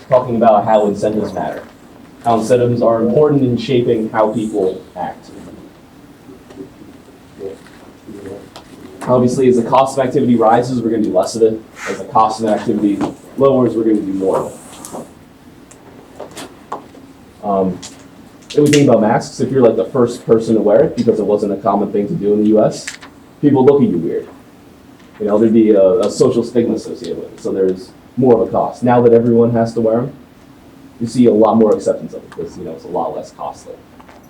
talking about how incentives matter. How incentives are important in shaping how people act. Obviously, as the cost of activity rises, we're going to do less of it. As the cost of activity lowers, we're going to do more of it. If we think about masks, if you're like the first person to wear it because it wasn't a common thing to do in the US, people look at you weird. You know, there'd be a social stigma associated with it, so there's more of a cost. Now that everyone has to wear them, you see a lot more acceptance of it because, you know, it's a lot less costly.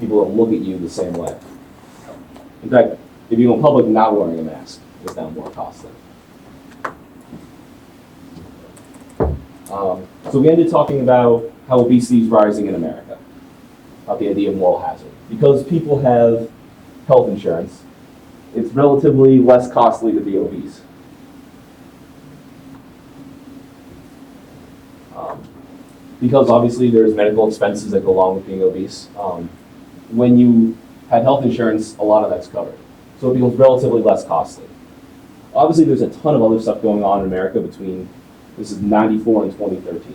People don't look at you the same way. In fact, if you go in public not wearing a mask, it's now more costly. So we ended talking about how obesity is rising in America, about the idea of moral hazard. Because people have health insurance, it's relatively less costly to be obese. Because obviously there's medical expenses that go along with being obese. When you have health insurance, a lot of that's covered. So it becomes relatively less costly. Obviously there's a ton of other stuff going on in America between, this is 94 and 2013.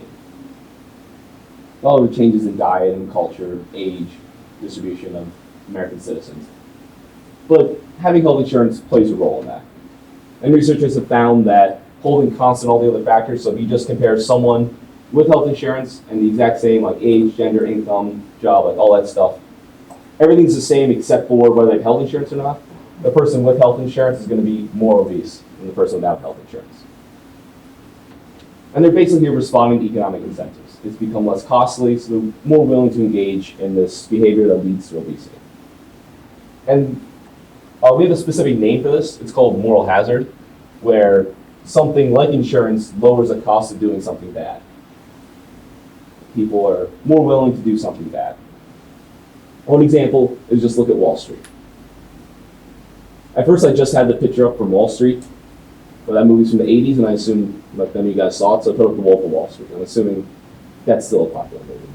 All of the changes in diet and culture, age, distribution of American citizens. But having health insurance plays a role in that. And researchers have found that holding constant all the other factors, so if you just compare someone with health insurance and the exact same like age, gender, income, job, like all that stuff, everything's the same except for whether they have health insurance or not. The person with health insurance is going to be more obese than the person without health insurance. And they're basically responding to economic incentives. It's become less costly, so they're more willing to engage in this behavior that leads to obesity. And we have a specific name for this. It's called moral hazard, where something like insurance lowers the cost of doing something bad. People are more willing to do something bad. One example is just look at Wall Street. At first, I just had the picture up from Wall Street, but that movie's from the 80s, and I assume like none of you guys saw it, so I put up The Wolf of Wall Street. I'm assuming that's still a popular movie.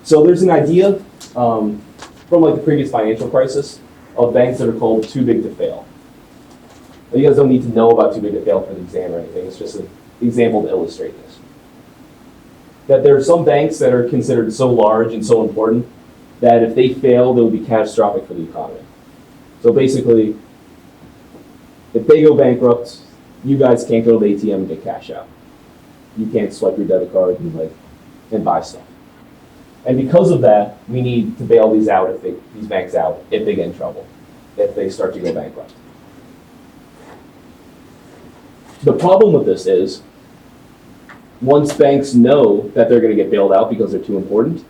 So there's an idea from like the previous financial crisis of banks that are called too big to fail. Now, you guys don't need to know about too big to fail for the exam or anything. It's just an example to illustrate this. That there are some banks that are considered so large and so important that if they fail, they will be catastrophic for the economy. So basically, if they go bankrupt, you guys can't go to the ATM and get cash out. You can't swipe your debit card and buy stuff. And because of that, we need to bail these banks out if they get in trouble, if they start to go bankrupt. The problem with this is, once banks know that they're going to get bailed out because they're too important,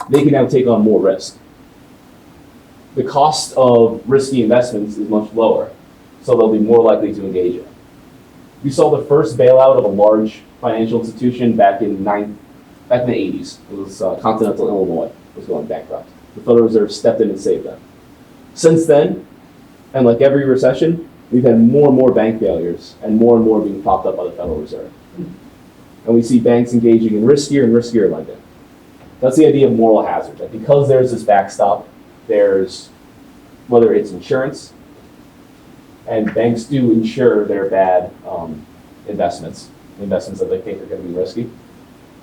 they can now take on more risk. The cost of risky investments is much lower, so they'll be more likely to engage in it. We saw the first bailout of a large financial institution back in the 80s. It was Continental Illinois was going bankrupt. The Federal Reserve stepped in and saved them. Since then, and like every recession, we've had more and more bank failures and more being propped up by the Federal Reserve. And we see banks engaging in riskier and riskier lending. That's the idea of moral hazard, that because there's this backstop, there's, whether it's insurance, and banks do insure their bad investments that they think are going to be risky,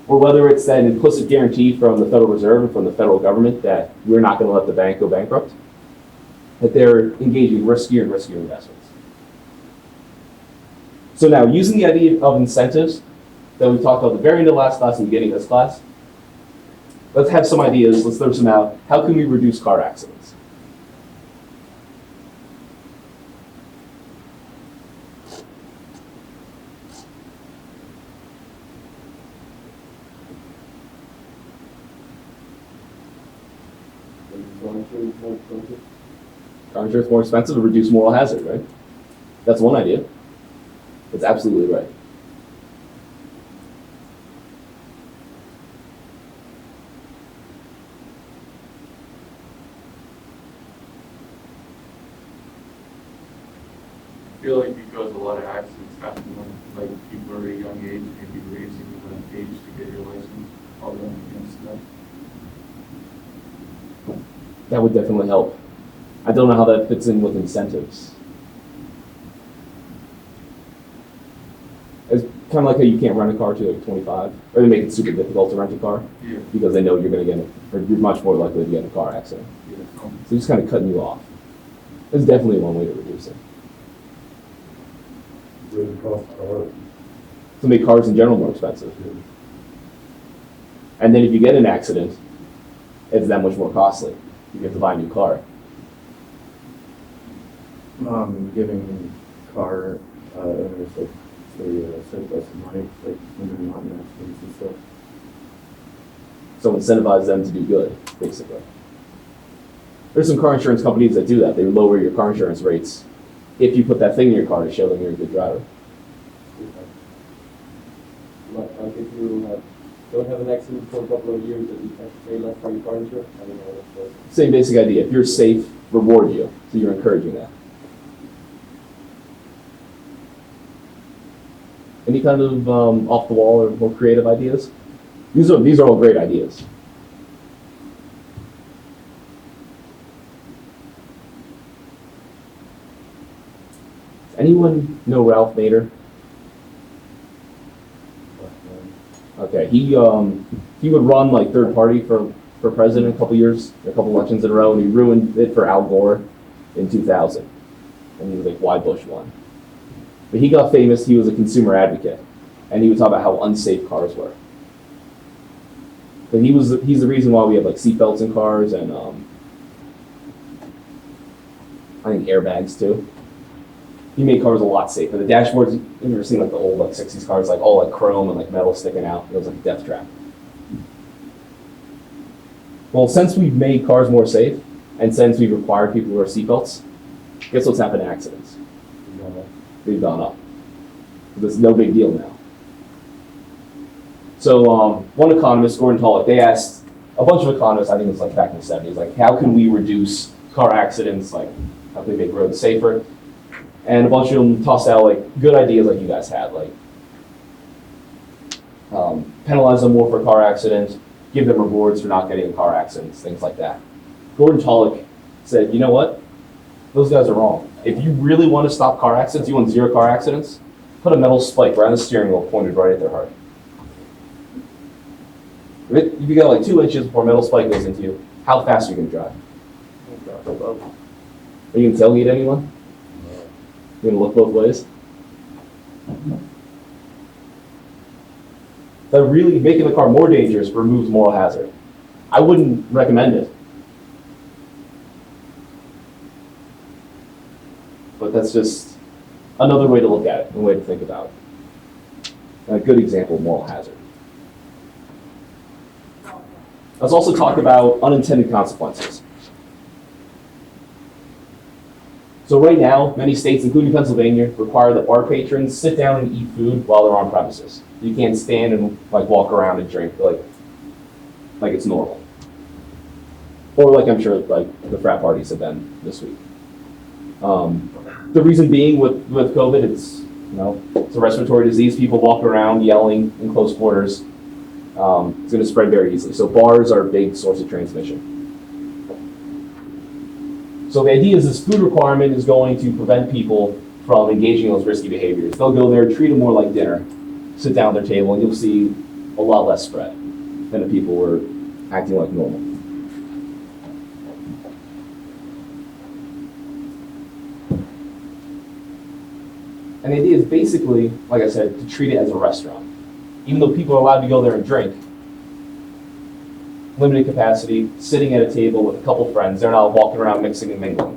or whether it's that implicit guarantee from the Federal Reserve and from the federal government that we're not going to let the bank go bankrupt, that they're engaging riskier and riskier investments. So now, using the idea of incentives that we talked about at the very end of last class and the beginning of this class, let's have some ideas, let's throw some out. How can we reduce car accidents? Car insurance more expensive to reduce moral hazard, right? That's one idea. That's absolutely right. I feel like because a lot of accidents happen when like people are at a young age, maybe raising the age to get your license, all that against that. That would definitely help. I don't know how that fits in with incentives. It's kind of like how you can't rent a car till like 25, or they make it super difficult to rent a car Yeah. because they know you're going to get, or you're much more likely to get in a car accident. Yeah. So they're just kind of cutting you off. That's definitely one way to reduce it. Really cost cars. To make cars in general more expensive. And then if you get an accident, it's that much more costly. You have to buy a new car. Giving car owners like the surplus of money, like when they're not in accidents and stuff. So incentivize them to do good, basically. There's some car insurance companies that do that. They lower your car insurance rates if you put that thing in your car to show them you're a good driver. Like if you don't have an accident for a couple of years, that you have to pay less for your car insurance? I don't know what that's. Same basic idea. If you're safe, reward you. So you're encouraging that. Any kind of off the wall or more creative ideas? These are all great ideas. Anyone know Ralph Nader? Okay, he would run like third party for president a couple elections in a row, and he ruined it for Al Gore in 2000. And he was like, why Bush won? But he got famous. He was a consumer advocate, and he would talk about how unsafe cars were. But he's the reason why we have like seatbelts in cars and I think airbags too. He made cars a lot safer. The dashboards, you've ever seen like the old like 60s cars, like all like chrome and like metal sticking out. It was like a death trap. Well, since we've made cars more safe, and since we've required people to wear seatbelts, guess what's happened to accidents? They've gone up. It's no big deal now. So one economist, Gordon Tullock, they asked a bunch of economists, I think it was like back in the 70s, like how can we reduce car accidents, like how can we make roads safer? And a bunch of them tossed out like good ideas like you guys had, like penalize them more for car accidents, give them rewards for not getting in car accidents, things like that. Gordon Tullock said, you know what? Those guys are wrong. If you really want to stop car accidents, you want 0 car accidents, put a metal spike right on the steering wheel pointed right at their heart. If you got like 2 inches before a metal spike goes into you, how fast are you going to drive? Are you going to tailgate anyone? You're going to look both ways? That really making the car more dangerous removes moral hazard. I wouldn't recommend it. But that's just another way to look at it, a way to think about it. A good example of moral hazard. Let's also talk about unintended consequences. So right now, many states, including Pennsylvania, require that bar patrons sit down and eat food while they're on premises. You can't stand and like walk around and drink like it's normal. Or like I'm sure like the frat parties have been this week. The reason being with COVID, it's it's a respiratory disease. People walk around yelling in close quarters. It's going to spread very easily. So bars are a big source of transmission. So the idea is this food requirement is going to prevent people from engaging in those risky behaviors. They'll go there, treat it more like dinner, sit down at their table, and you'll see a lot less spread than if people were acting like normal. And the idea is basically, like I said, to treat it as a restaurant. Even though people are allowed to go there and drink, limited capacity, sitting at a table with a couple friends, they're not walking around mixing and mingling.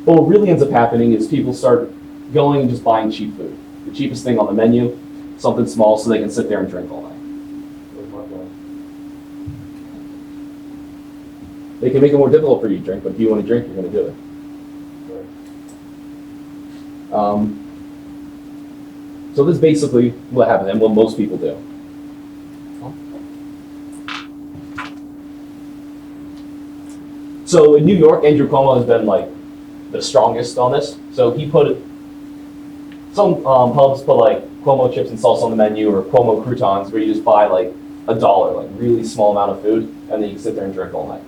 But what really ends up happening is people start going and just buying cheap food. The cheapest thing on the menu, something small so they can sit there and drink all night. They can make it more difficult for you to drink, but if you want to drink, you're going to do it. So this is basically what happens and what most people do. So in New York, Andrew Cuomo has been like the strongest on this. So he put some pubs put like Cuomo chips and salsa on the menu or Cuomo croutons where you just buy like $1, like really small amount of food, and then you can sit there and drink all night.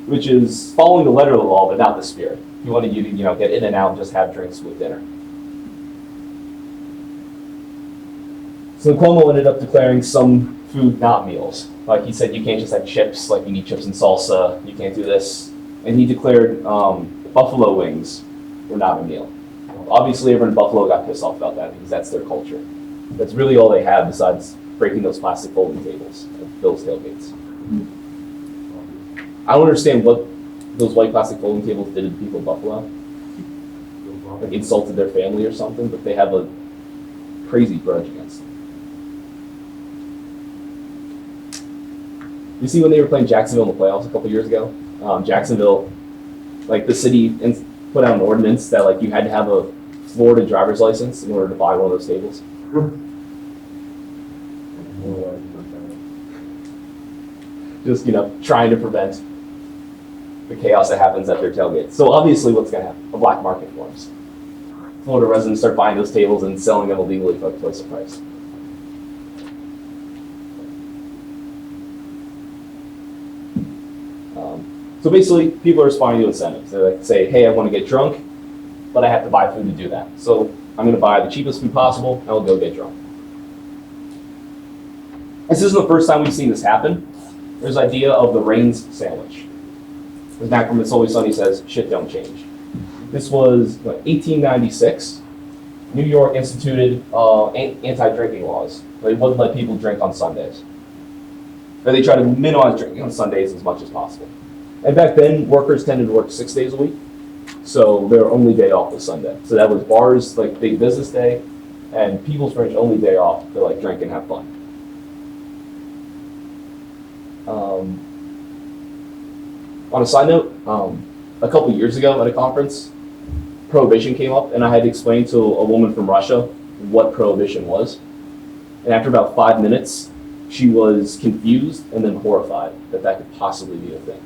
Which is following the letter of the law, but not the spirit. He wanted you to get in and out and just have drinks with dinner. So Cuomo ended up declaring some food not meals. Like he said, you can't just have chips, like you need chips and salsa, you can't do this. And he declared buffalo wings were not a meal. Obviously, everyone in Buffalo got pissed off about that because that's their culture. That's really all they have besides breaking those plastic folding tables at Bill's tailgates. I don't understand what those white plastic folding tables did to the people of Buffalo. Like insulted their family or something, but they have a crazy grudge against them. You see when they were playing Jacksonville in the playoffs a couple years ago? Jacksonville, like the city put out an ordinance that like you had to have a Florida driver's license in order to buy one of those tables. Just, trying to prevent the chaos that happens at their tailgates. So obviously what's going to happen? A black market forms. Florida residents start buying those tables and selling them illegally for like twice the price. So basically, people are responding to incentives. They like say, hey, I want to get drunk, but I have to buy food to do that. So I'm going to buy the cheapest food possible, and I'll go get drunk. This isn't the first time we've seen this happen. There's the idea of the Rains sandwich. There's Mac from It's Always Sunny says, shit don't change. This was 1896. New York instituted anti-drinking laws. They wouldn't let people drink on Sundays. Or they tried to minimize drinking on Sundays as much as possible. And back then, workers tended to work 6 days a week, so their only day off was Sunday. So that was bars, like big business day, and people's pretty much only day off to like drink and have fun. On a side note, a couple years ago at a conference, Prohibition came up, and I had to explain to a woman from Russia what Prohibition was. And after about 5 minutes, she was confused and then horrified that that could possibly be a thing.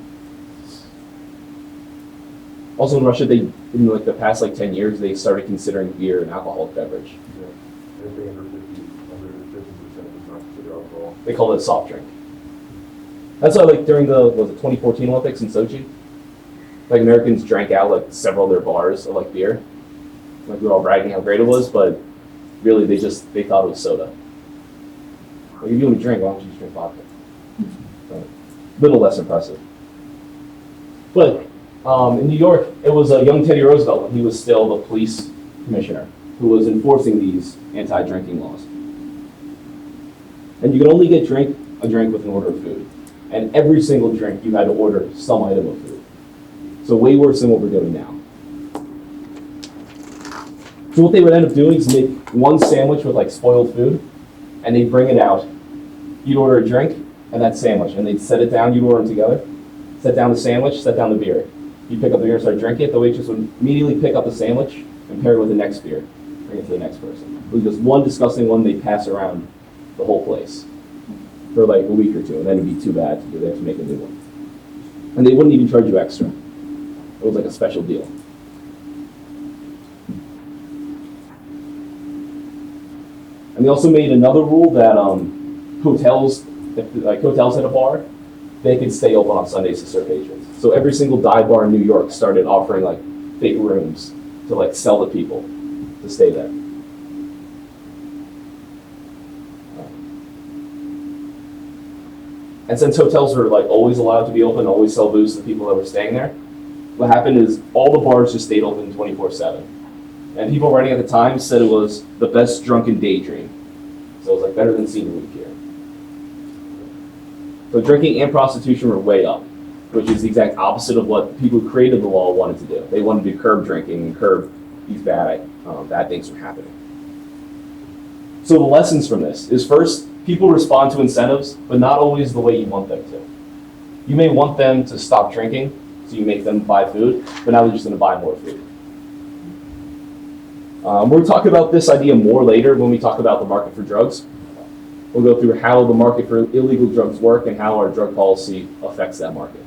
Also in Russia, in like the past 10 years, they started considering beer an alcoholic beverage. Yeah. Anything under 50% is not considered alcohol. They call it a soft drink. That's why during the 2014 Olympics in Sochi, Americans drank out several of their bars of beer. We were all bragging how great it was, but really they thought it was soda. If you want to drink, why don't you just drink vodka? A little less impressive. But in New York, it was young Teddy Roosevelt when he was still the police commissioner who was enforcing these anti-drinking laws. And you could only get a drink with an order of food. And every single drink, you had to order some item of food. So way worse than what we're doing now. So what they would end up doing is make one sandwich with spoiled food, and they'd bring it out. You'd order a drink and that sandwich, and they'd set it down, you'd order them together. Set down the sandwich, set down the beer. You'd pick up the beer and start drinking it. The waitress would immediately pick up the sandwich and pair it with the next beer, bring it to the next person. It was just one disgusting one they'd pass around the whole place for a week or two, and then it'd be too bad to do. They have to make a new one. And they wouldn't even charge you extra. It was a special deal. And they also made another rule that hotels, if hotels had a bar, they could stay open on Sundays to serve patrons. So every single dive bar in New York started offering fake rooms to sell to people to stay there. And since hotels were always allowed to be open, always sell booze to the people that were staying there, what happened is all the bars just stayed open 24/7. And people writing at the time said it was the best drunken daydream. So it was better than senior week here. So drinking and prostitution were way up, which is the exact opposite of what the people who created the law wanted to do. They wanted to curb drinking and curb these bad things from happening. So the lessons from this is first, people respond to incentives, but not always the way you want them to. You may want them to stop drinking, so you make them buy food, but now they're just going to buy more food. We'll talk about this idea more later when we talk about the market for drugs. We'll go through how the market for illegal drugs work and how our drug policy affects that market.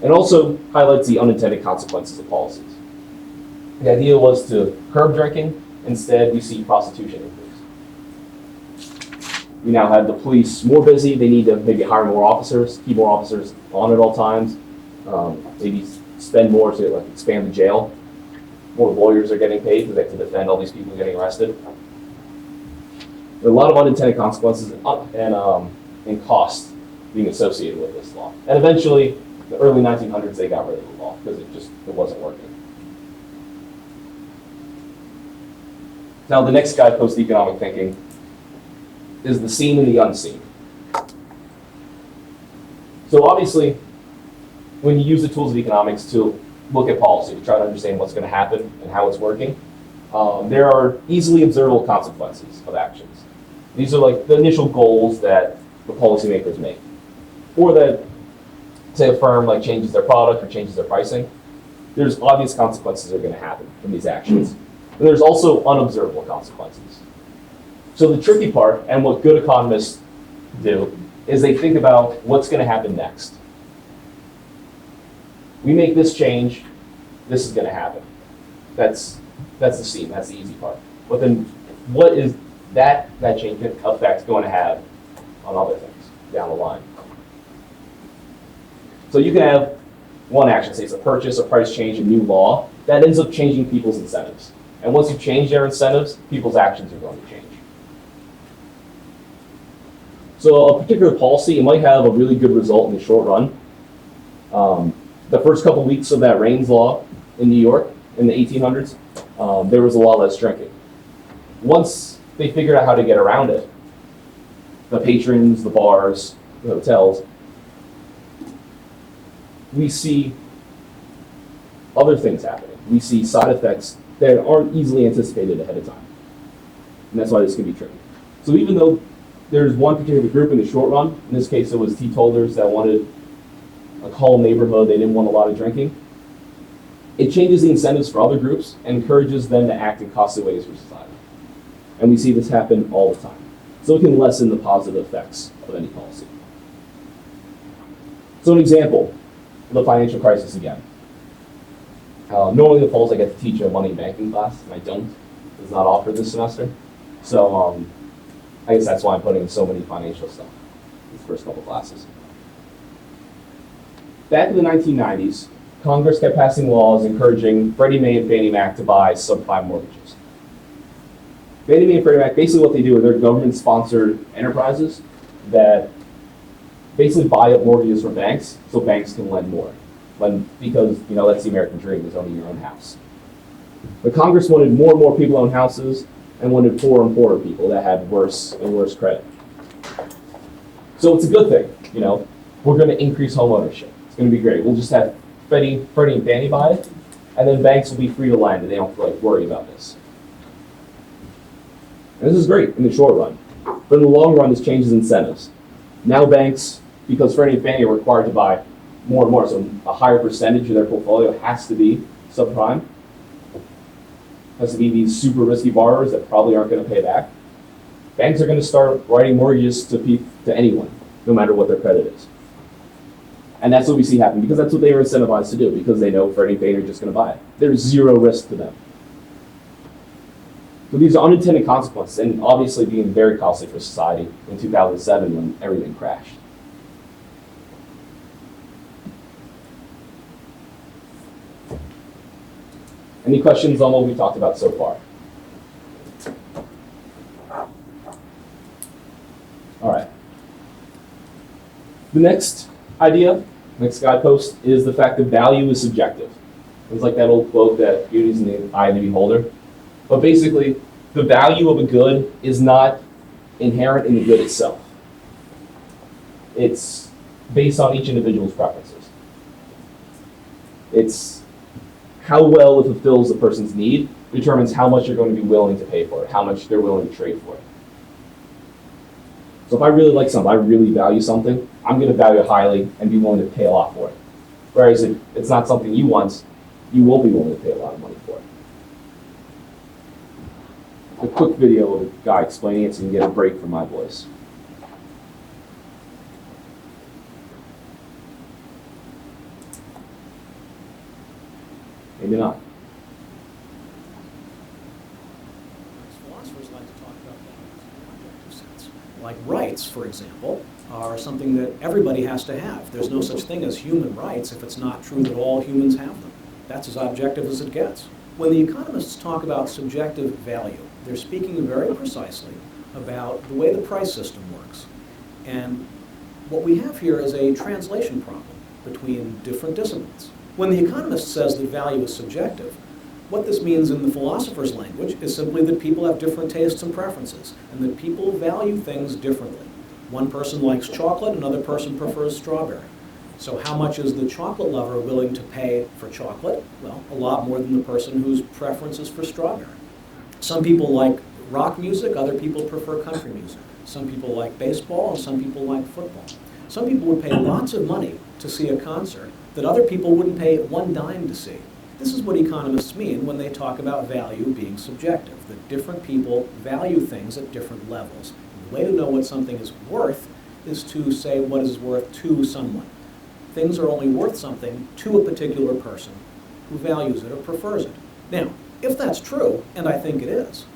And also highlights the unintended consequences of policies. The idea was to curb drinking. Instead, we see prostitution increase. We now have the police more busy. They need to maybe hire more officers, keep more officers on at all times, maybe spend more to expand the jail. More lawyers are getting paid to defend all these people getting arrested. There are a lot of unintended consequences and costs being associated with this law. And eventually, the early 1900s, they got rid of the law because it wasn't working. Now, the next guidepost to economic thinking is the seen and the unseen. So obviously, when you use the tools of economics to look at policy, to try to understand what's going to happen and how it's working, there are easily observable consequences of actions. These are like the initial goals that the policymakers make. Or that, say, a firm like changes their product or changes their pricing, there's obvious consequences that are going to happen from these actions. And there's also unobservable consequences. So the tricky part, and what good economists do, is they think about what's going to happen next. We make this change, this is going to happen. That's the scene, that's the easy part. But then what is that change effect going to have on other things down the line? So you can have one action, say it's a purchase, a price change, a new law, that ends up changing people's incentives. And once you change their incentives, people's actions are going to change. So a particular policy, it might have a really good result in the short run. The first couple weeks of that Raines Law in New York in the 1800s, there was a lot less drinking. Once they figured out how to get around it, the patrons, the bars, the hotels, we see other things happening. We see side effects that aren't easily anticipated ahead of time. And that's why this can be tricky. So even though there's one particular group in the short run, in this case it was teetotalers that wanted a calm neighborhood, they didn't want a lot of drinking, it changes the incentives for other groups and encourages them to act in costly ways for society. And we see this happen all the time. So it can lessen the positive effects of any policy. So an example, the financial crisis again. Normally in the falls I get to teach a money banking class, and I don't. It's not offered this semester. So I guess that's why I'm putting in so many financial stuff, these first couple classes. Back in the 1990s, Congress kept passing laws encouraging Freddie Mae and Fannie Mac to buy subprime mortgages. Fannie Mae and Freddie Mac, basically what they do are they're government-sponsored enterprises that basically buy up mortgages from banks so banks can lend more. Because, that's the American dream, is owning your own house. But Congress wanted more and more people own houses and wanted poorer and poorer people that had worse and worse credit. So it's a good thing, We're going to increase home ownership. It's going to be great. We'll just have Freddie and Fannie buy it, and then banks will be free to lend, and they don't have to worry about this. And this is great in the short run. But in the long run, this changes incentives. Now banks, because Freddie and Fannie are required to buy more and more, so a higher percentage of their portfolio has to be subprime. Has to be these super risky borrowers that probably aren't going to pay back. Banks are going to start writing mortgages to anyone, no matter what their credit is. And that's what we see happen, because that's what they were incentivized to do, because they know Freddie and Fannie are just going to buy it. There's zero risk to them. So these are unintended consequences, and obviously being very costly for society in 2007 when everything crashed. Any questions on what we talked about so far? All right. The next idea, next guidepost, is the fact that value is subjective. It's like that old quote that beauty is in the eye of the beholder. But basically, the value of a good is not inherent in the good itself. It's based on each individual's preferences. It's how well it fulfills a person's need determines how much you're going to be willing to pay for it, how much they're willing to trade for it. So if I really like something, I really value something, I'm going to value it highly and be willing to pay a lot for it. Whereas if it's not something you want, you won't be willing to pay a lot of money for it. A quick video of a guy explaining it so you can get a break from my voice. Maybe not. Philosophers like to talk about that in an objective sense. Like rights, for example, are something that everybody has to have. There's no such thing as human rights if it's not true that all humans have them. That's as objective as it gets. When the economists talk about subjective value, they're speaking very precisely about the way the price system works. And what we have here is a translation problem between different disciplines. When the economist says that value is subjective, what this means in the philosopher's language is simply that people have different tastes and preferences, and that people value things differently. One person likes chocolate, another person prefers strawberry. So how much is the chocolate lover willing to pay for chocolate? Well, a lot more than the person whose preference is for strawberry. Some people like rock music, other people prefer country music. Some people like baseball, and some people like football. Some people would pay lots of money to see a concert that other people wouldn't pay one dime to see. This is what economists mean when they talk about value being subjective, that different people value things at different levels. And the way to know what something is worth is to say what is worth to someone. Things are only worth something to a particular person who values it or prefers it. Now, if that's true, and I think it is.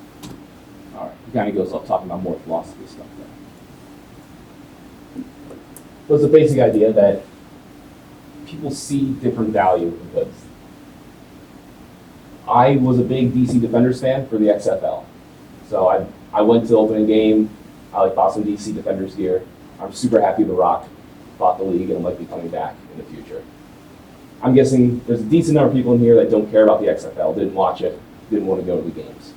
All right, it kind of goes off talking about more philosophy stuff there. But it's a basic idea that people see different value in goods. I was a big DC Defenders fan for the XFL. So I went to the opening game. I bought some DC Defenders gear. I'm super happy The Rock bought the league and might be coming back in the future. I'm guessing there's a decent number of people in here that don't care about the XFL, didn't watch it, didn't want to go to the games.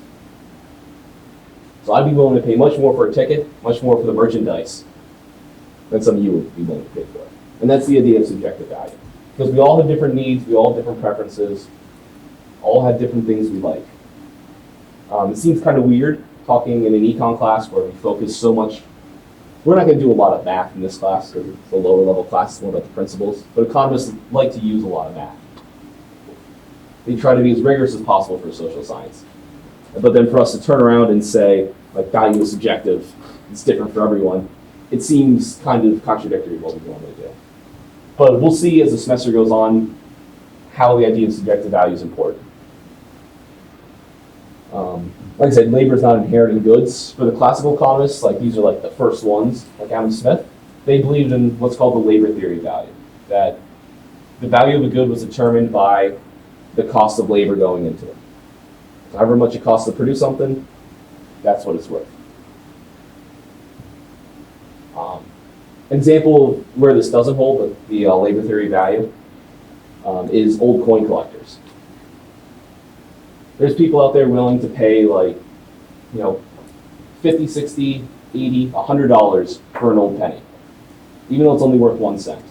So I'd be willing to pay much more for a ticket, much more for the merchandise, than some of you would be willing to pay for it. And that's the idea of subjective value. Because we all have different needs, we all have different preferences, all have different things we like. It seems kind of weird talking in an econ class where we focus so much. We're not going to do a lot of math in this class because it's a lower level class, it's more about the principles. But economists like to use a lot of math. They try to be as rigorous as possible for social science. But then for us to turn around and say, like, value is subjective, it's different for everyone, it seems kind of contradictory to what we normally do. But we'll see as the semester goes on how the idea of subjective value is important. Like I said, labor is not inherent in goods. For the classical economists, like these are like the first ones, like Adam Smith, they believed in what's called the labor theory of value, that the value of a good was determined by the cost of labor going into it. However much it costs to produce something, that's what it's worth. Example of where this doesn't hold, but the labor theory of value, is old coin collectors. There's people out there willing to pay like, $50, $60, $80, $100 for an old penny, even though it's only worth 1 cent.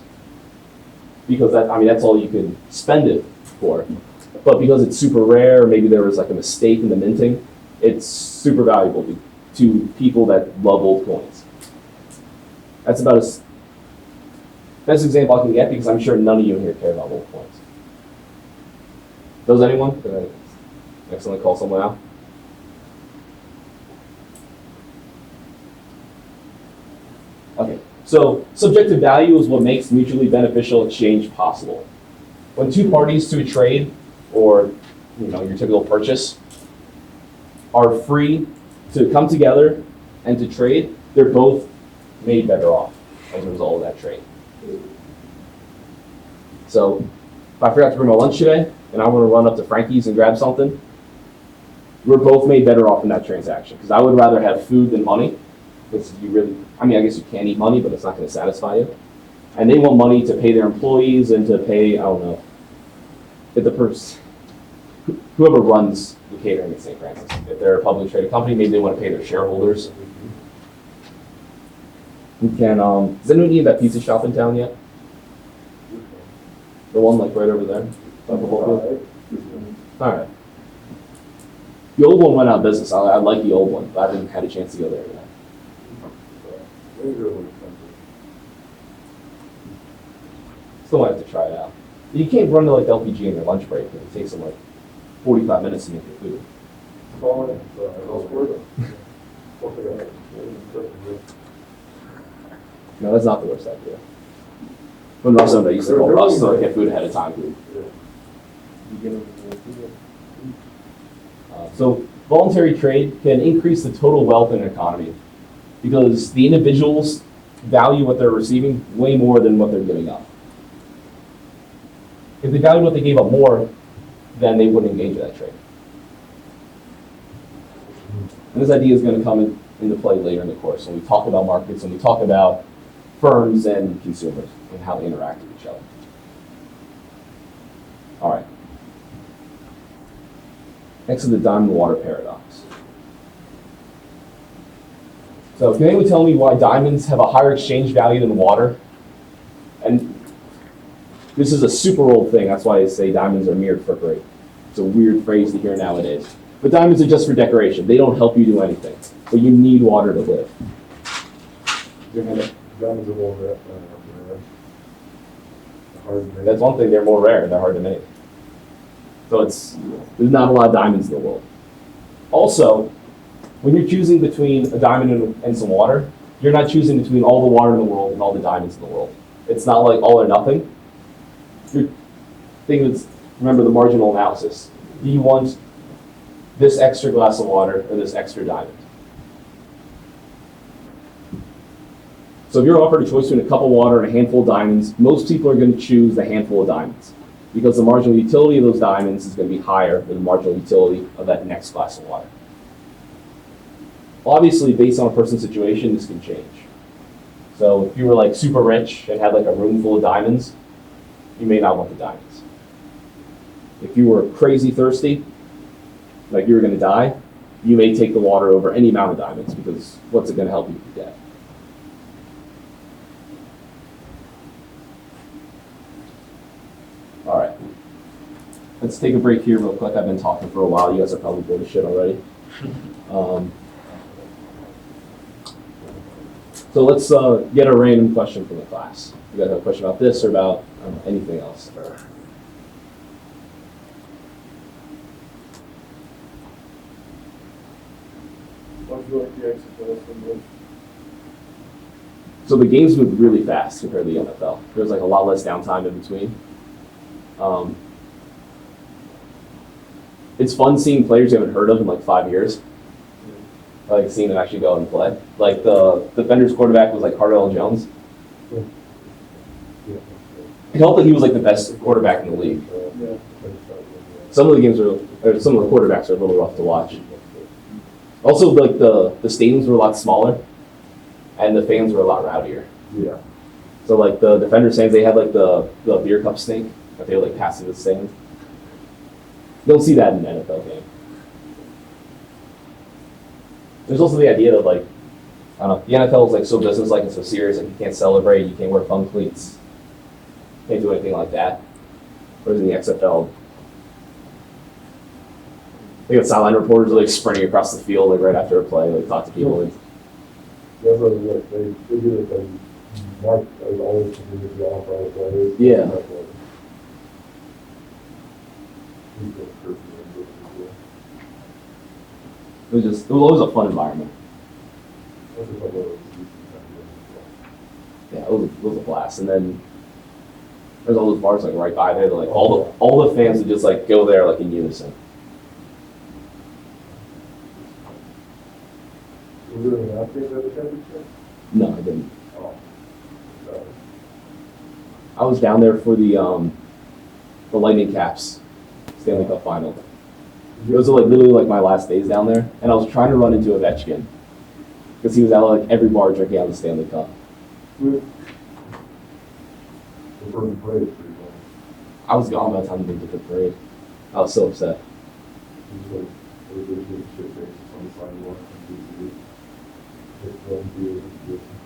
Because that's all you can spend it for. But because it's super rare, or maybe there was like a mistake in the minting, it's super valuable to people that love old coins. That's about as best example I can get because I'm sure none of you in here care about old coins. Does anyone? Did I accidentally call someone out? Okay, so subjective value is what makes mutually beneficial exchange possible. When two parties to a trade, or your typical purchase, are free to come together and to trade, they're both made better off as a result of that trade. So if I forgot to bring my lunch today and I want to run up to Frankie's and grab something, we're both made better off in that transaction because I would rather have food than money. Because I guess you can eat money, but it's not going to satisfy you. And they want money to pay their employees and to pay, if the whoever runs the catering at St. Francis. If they're a publicly traded company, maybe they want to pay their shareholders. We can, does anyone eat that pizza shop in town yet? The one right over there? All right. The old one went out of business. I like the old one, but I haven't had a chance to go there yet. Still might have to try it out. You can't run to the LPG in your lunch break because it takes them 45 minutes to make your food. No, that's not the worst idea. When Russ owned, I used to call Russ so I get food ahead of time. So voluntary trade can increase the total wealth in an economy because the individuals value what they're receiving way more than what they're giving up. If they valued what they gave up more, then they wouldn't engage in that trade. And this idea is going to come into play later in the course when we talk about markets and we talk about firms and consumers and how they interact with each other. All right. Next is the diamond water paradox. So can anyone tell me why diamonds have a higher exchange value than water? And this is a super old thing. That's why I say diamonds are mere frippery. It's a weird phrase to hear nowadays. But diamonds are just for decoration. They don't help you do anything. But you need water to live. Diamonds are more rare. Hard to make. That's one thing. They're more rare. They're hard to make. So there's not a lot of diamonds in the world. Also, when you're choosing between a diamond and some water, you're not choosing between all the water in the world and all the diamonds in the world. It's not like all or nothing. You're thinking it's, remember the marginal analysis. Do you want this extra glass of water or this extra diamond? So if you're offered a choice between a cup of water and a handful of diamonds, most people are going to choose the handful of diamonds because the marginal utility of those diamonds is going to be higher than the marginal utility of that next glass of water. Obviously, based on a person's situation, this can change. So if you were like super rich and had like a room full of diamonds, you may not want the diamonds. If you were crazy thirsty, like you were going to die, you may take the water over any amount of diamonds because what's it going to help you with death? All right. Let's take a break here real quick. I've been talking for a while. You guys are probably bored of shit already. So let's get a random question from the class. You guys have a question about this or about anything else? What do you like the exercise the most? So the games move really fast compared to the NFL. There's like a lot less downtime in between. It's fun seeing players you haven't heard of in like 5 years. I like seeing them actually go out and play. Like the Defenders quarterback was like Cardell Jones. It helped that he was like the best quarterback in the league. Some of the games or some of the quarterbacks are a little rough to watch. Also, like the stadiums were a lot smaller, and the fans were a lot rowdier. Yeah. So like the Defenders fans, they had like the beer cup snake that they would like pass through the stands. You don't see that in an NFL game. There's also the idea that like, I don't know, the NFL is like so business-like and so serious, like you can't celebrate, you can't wear fun cleats, can't do anything like that. Whereas in the XFL, they got sideline reporters like sprinting across the field like right after a play, like talk to people. Like, Yeah, but like they do it and Mark is always continues to offer all the players. Yeah. it was always a fun environment. Yeah, it was a blast. And then there's all those bars like right by there. Like all the fans would just like go there like in unison. Was there an athlete at the championship? No, I didn't. Oh. No. I was down there for the Lightning Caps Stanley Cup final. It was like literally like my last days down there, and I was trying to run into Ovechkin because he was at like every bar drinking out of the Stanley Cup. The first parade is pretty fun. I was gone by the time they did the parade. I was so upset. It's like everybody getting shit faces on the sidewalk and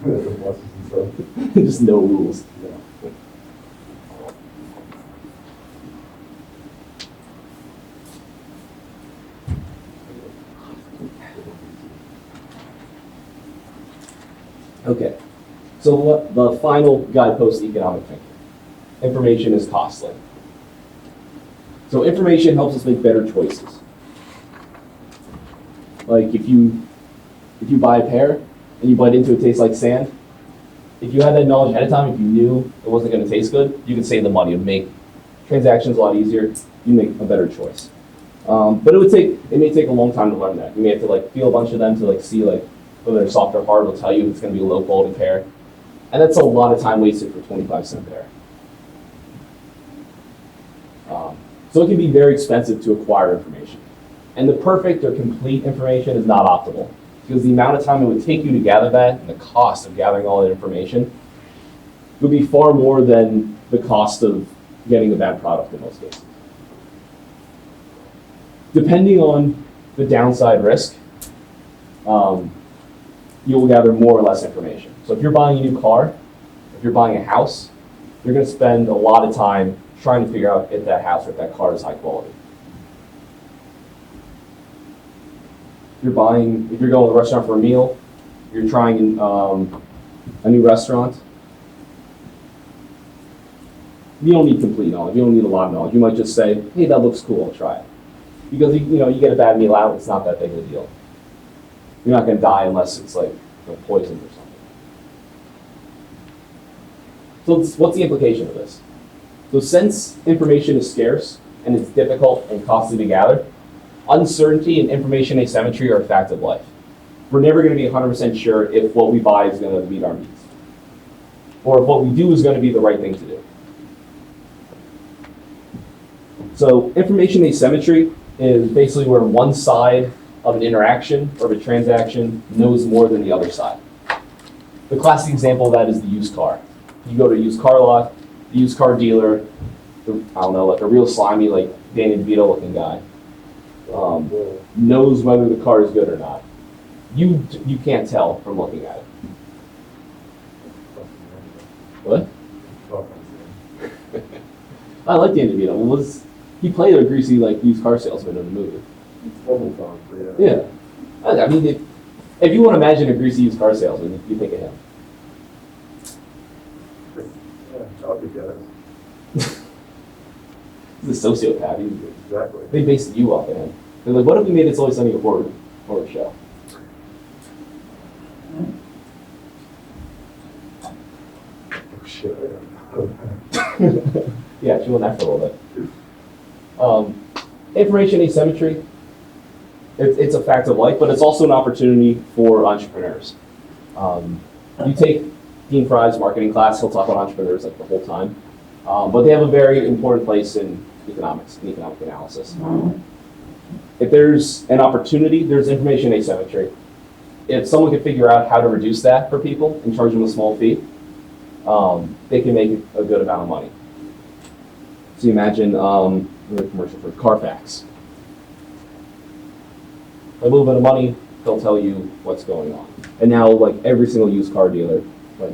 the buses and stuff. Just no rules. Yeah. Okay, so what the final guidepost to economic thinking. Information is costly. So information helps us make better choices. Like if you buy a pear and you bite into it, it tastes like sand. If you had that knowledge ahead of time, if you knew it wasn't going to taste good, you could save the money and make transactions a lot easier. You make a better choice. But it may take a long time to learn that. You may have to like feel a bunch of them to like see like whether they're soft or hard. It'll tell you if it's going to be a low quality pear, and that's a lot of time wasted for 25-cent pear. So it can be very expensive to acquire information, and the perfect or complete information is not optimal. because the amount of time it would take you to gather that and the cost of gathering all that information would be far more than the cost of getting a bad product in most cases. Depending on the downside risk, you will gather more or less information. So if you're buying a new car, if you're buying a house, you're going to spend a lot of time trying to figure out if that house or if that car is high quality. If you're going to a restaurant for a meal, you're trying a new restaurant, you don't need complete knowledge. You don't need a lot of knowledge. You might just say, hey, that looks cool, I'll try it. Because you get a bad meal out, it's not that big of a deal. You're not going to die unless it's like poisoned or something. So what's the implication of this? So since information is scarce and it's difficult and costly to gather, uncertainty and information asymmetry are a fact of life. We're never going to be 100% sure if what we buy is going to meet our needs, or if what we do is going to be the right thing to do. So information asymmetry is basically where one side of an interaction or of a transaction knows more than the other side. The classic example of that is the used car. You go to a used car lot, the used car dealer, I don't know, like a real slimy, like Danny DeVito looking guy, knows whether the car is good or not. You can't tell from looking at it. What? I like Danny DeVito. He played a greasy like used car salesman in the movie. Yeah. I mean, if you want to imagine a greasy used car salesman, you think of him. Yeah, I'll be jealous. He's a sociopath. Exactly. They based you off of him. They're like, what if we made It's Always Sunny a horror show? Oh, shit. Yeah, she went that for a little bit. Information asymmetry, it's a fact of life, but it's also an opportunity for entrepreneurs. You take Dean Fry's marketing class, he'll talk about entrepreneurs like the whole time. But they have a very important place in economics and economic analysis. If there's an opportunity, there's information asymmetry. If someone can figure out how to reduce that for people and charge them a small fee, they can make a good amount of money. So you imagine a commercial for Carfax. A little bit of money, they'll tell you what's going on. And now, like every single used car dealer, like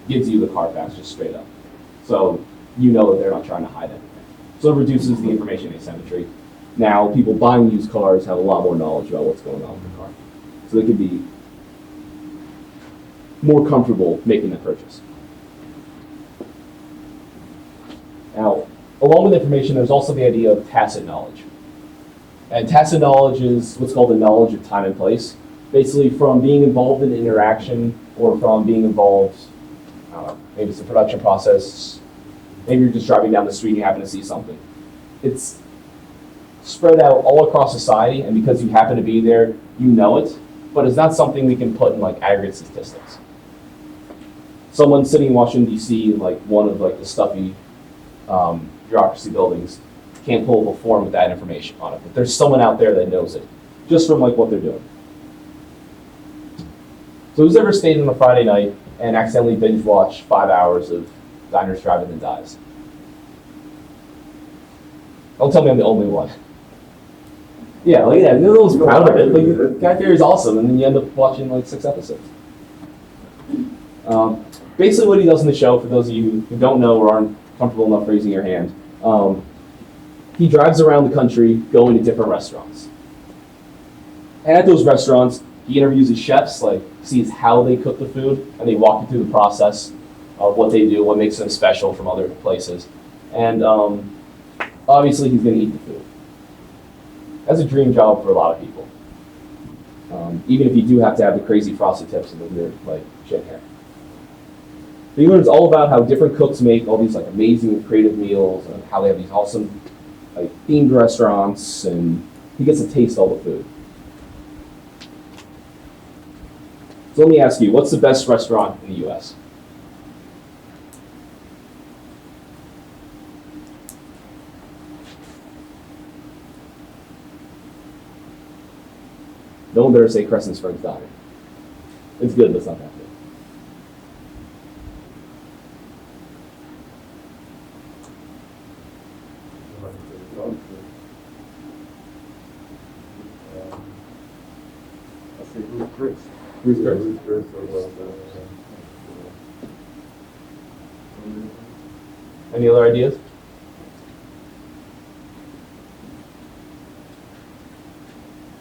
gives you the Carfax just straight up. So you know that they're not trying to hide anything. So it reduces the information asymmetry. Now people buying used cars have a lot more knowledge about what's going on with the car. So they can be more comfortable making the purchase. Now, along with information, there's also the idea of tacit knowledge. And tacit knowledge is what's called the knowledge of time and place. Basically from being involved in interaction or from being involved, I don't know, maybe it's a production process, maybe you're just driving down the street and you happen to see something. It's spread out all across society, and because you happen to be there, you know it, but it's not something we can put in like aggregate statistics. Someone sitting in Washington, D.C., like one of like the stuffy bureaucracy buildings, can't pull up a form with that information on it, but there's someone out there that knows it, just from like what they're doing. So who's ever stayed on a Friday night and accidentally binge watched 5 hours of Diners, Drive-In, and Dives? Don't tell me I'm the only one. Yeah, like yeah, no one's proud of it. Like Guy Fieri's awesome, and then you end up watching like 6 episodes. Basically, what he does in the show, for those of you who don't know or aren't comfortable enough raising your hand, he drives around the country going to different restaurants. And at those restaurants, he interviews the chefs, like sees how they cook the food, and they walk you through the process of what they do, what makes them special from other places. And obviously, he's going to eat the food. That's a dream job for a lot of people. Even if you do have to have the crazy frosted tips and the weird, like, chin hair. He learns all about how different cooks make all these like amazing creative meals and how they have these awesome like themed restaurants, and he gets to taste all the food. So let me ask you, what's the best restaurant in the U.S.? No one better say Crescent Springs Diner. It's good, but it's not that good. I say Bruce Chris. Bruce Yeah, Chris? Bruce Chris or Any other ideas?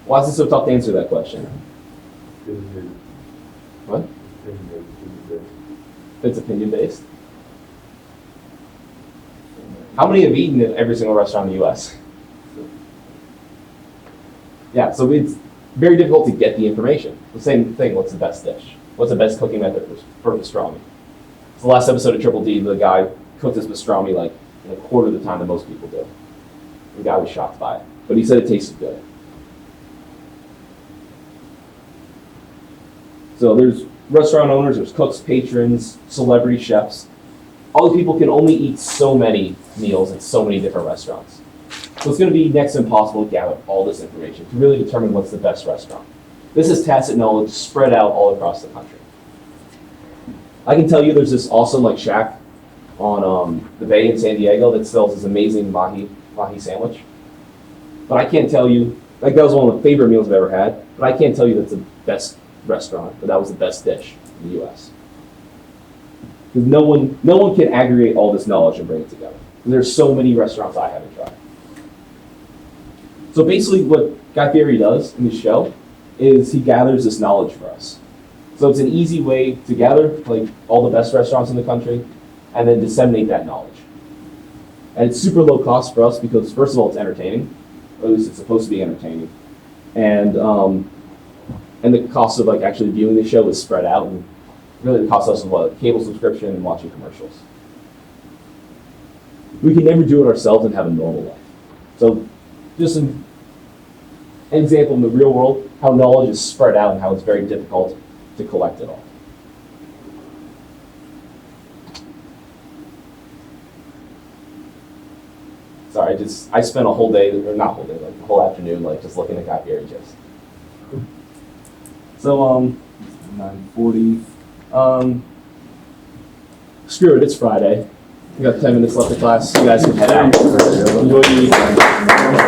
Why is it so tough to answer that question? What? It's opinion based. How many have eaten at every single restaurant in the U.S.? Yeah, so it's very difficult to get the information. The same thing, what's the best dish? What's the best cooking method for pastrami? It's the last episode of Triple D, the guy cooked his pastrami like in a quarter of the time that most people do. The guy was shocked by it, but he said it tasted good. So there's restaurant owners, there's cooks, patrons, celebrity chefs. All these people can only eat so many meals at so many different restaurants. So it's going to be next to impossible to gather all this information to really determine what's the best restaurant. This is tacit knowledge spread out all across the country. I can tell you there's this awesome shack on the bay in San Diego that sells this amazing mahi sandwich. But I can't tell you, that was one of the favorite meals I've ever had, but I can't tell you that's the best restaurant, but that was the best dish in the U.S. Because no one can aggregate all this knowledge and bring it together. And there's so many restaurants I haven't tried. So basically what Guy Fieri does in his show is he gathers this knowledge for us. So it's an easy way to gather all the best restaurants in the country and then disseminate that knowledge. And it's super low cost for us because first of all, it's entertaining, or at least it's supposed to be entertaining. And the cost of actually viewing the show is spread out, and really the cost of us is what? Cable subscription and watching commercials. We can never do it ourselves and have a normal life. So just an example in the real world, how knowledge is spread out and how it's very difficult to collect it all. Sorry, I spent a whole day, or not whole day, the whole afternoon, just looking at Guy Fieri gifs. So, 9:40. Screw it, it's Friday. We got 10 minutes left of class. You guys can head out. Enjoy the evening.